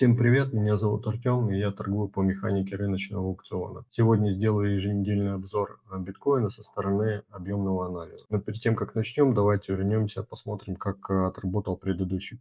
Всем привет, меня зовут Артем, и я торгую по механике рыночного аукциона. Сегодня сделаю еженедельный обзор биткоина со стороны объемного анализа. Но перед тем, как начнем, давайте вернемся, посмотрим, как отработал предыдущий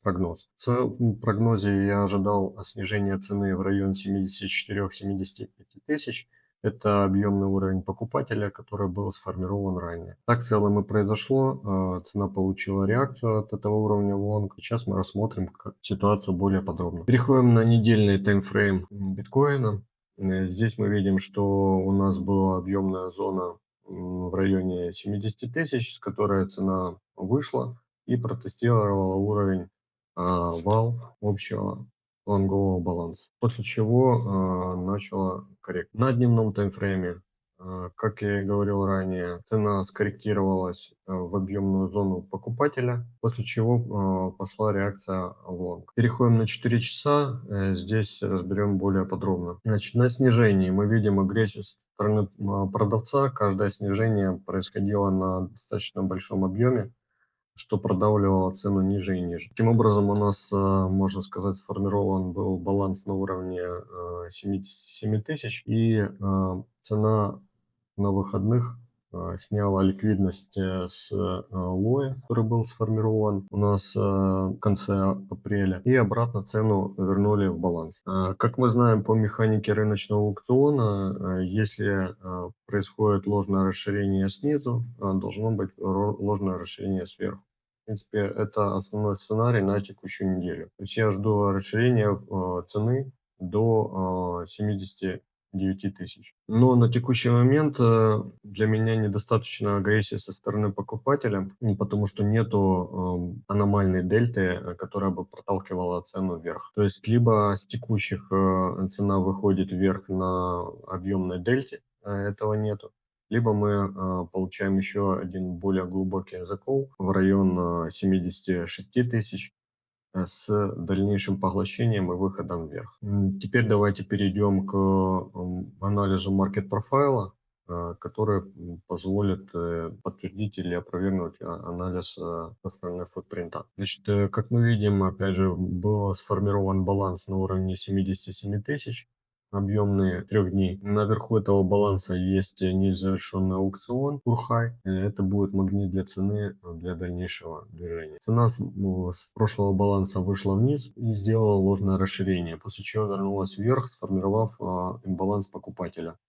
прогноз. В своем прогнозе я ожидал снижения цены в район 74-75 тысяч. Это объемный уровень покупателя, который был сформирован ранее. Так в целом и произошло. Цена получила реакцию от этого уровня в лонг. Сейчас мы рассмотрим ситуацию более подробно. Переходим на недельный таймфрейм биткоина. Здесь мы видим, что у нас была объемная зона в районе 70 тысяч, с которой цена вышла и протестировала уровень вал общего лонгового баланса, после чего начала коррекция. На дневном таймфрейме, как я и говорил ранее, цена скорректировалась в объемную зону покупателя, после чего пошла реакция в лонг. Переходим на 4 часа, здесь разберем более подробно. Значит, на снижении мы видим агрессию со стороны продавца. Каждое снижение происходило на достаточно большом объеме, что продавливало цену ниже и ниже. Таким образом, у нас, можно сказать, сформирован был баланс на уровне 77 тысяч, и цена на выходных сняла ликвидность с лоя, который был сформирован у нас в конце апреля, и обратно цену вернули в баланс. Как мы знаем по механике рыночного аукциона, если происходит ложное расширение снизу, должно быть ложное расширение сверху. В принципе, это основной сценарий на текущую неделю. То есть я жду расширения цены до 79 тысяч. Но на текущий момент для меня недостаточно агрессии со стороны покупателя, потому что нету аномальной дельты, которая бы проталкивала цену вверх. То есть либо с текущих цена выходит вверх на объемной дельте, этого нету, либо мы получаем еще один более глубокий закол в район 76 тысяч с дальнейшим поглощением и выходом вверх. Теперь давайте перейдем к анализу маркет профайла, который позволит подтвердить или опровергнуть анализ со стороны футпринта. Значит, как мы видим, опять же, был сформирован баланс на уровне 77 тысяч, объемные 3 дней. Наверху этого баланса есть незавершенный аукцион Урхай. Это будет магнит для цены для дальнейшего движения. Цена с прошлого баланса вышла вниз и сделала ложное расширение, после чего вернулась вверх, сформировав имбаланс покупателя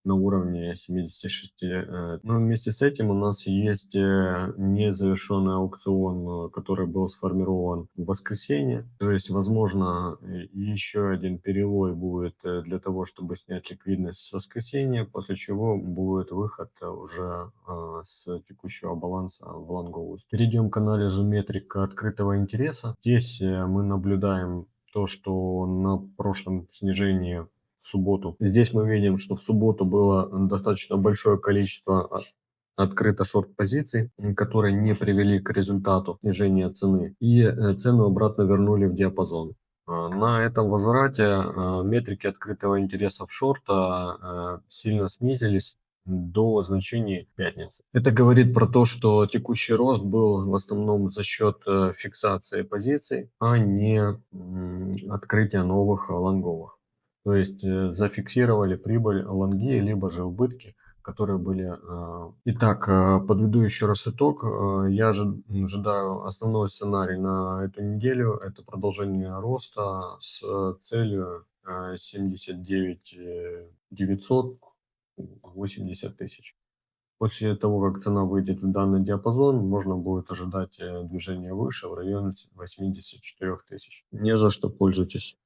на уровне 76. Но вместе с этим у нас есть незавершенный аукцион, который был сформирован в воскресенье. То есть, возможно, еще один перелой будет для того, чтобы снять ликвидность с воскресенья, после чего будет выход уже с текущего баланса в лонговую. Перейдем к анализу метрик открытого интереса. Здесь мы наблюдаем то, что на прошлом снижении в субботу. Здесь мы видим, что в субботу было достаточно большое количество открыто шорт-позиций, которые не привели к результату снижения цены, и цену обратно вернули в диапазон. На этом возврате метрики открытого интереса в шорта сильно снизились до значений пятницы. Это говорит про то, что текущий рост был в основном за счет фиксации позиций, а не открытия новых лонговых. То есть зафиксировали прибыль лонги, либо же убытки, которые были. Итак, подведу еще раз итог. Я ожидаю основной сценарий на эту неделю. Это продолжение роста с целью 79 900, 80 тысяч. После того, как цена выйдет в данный диапазон, можно будет ожидать движения выше в районе 84 тысяч. Не за что, пользуйтесь.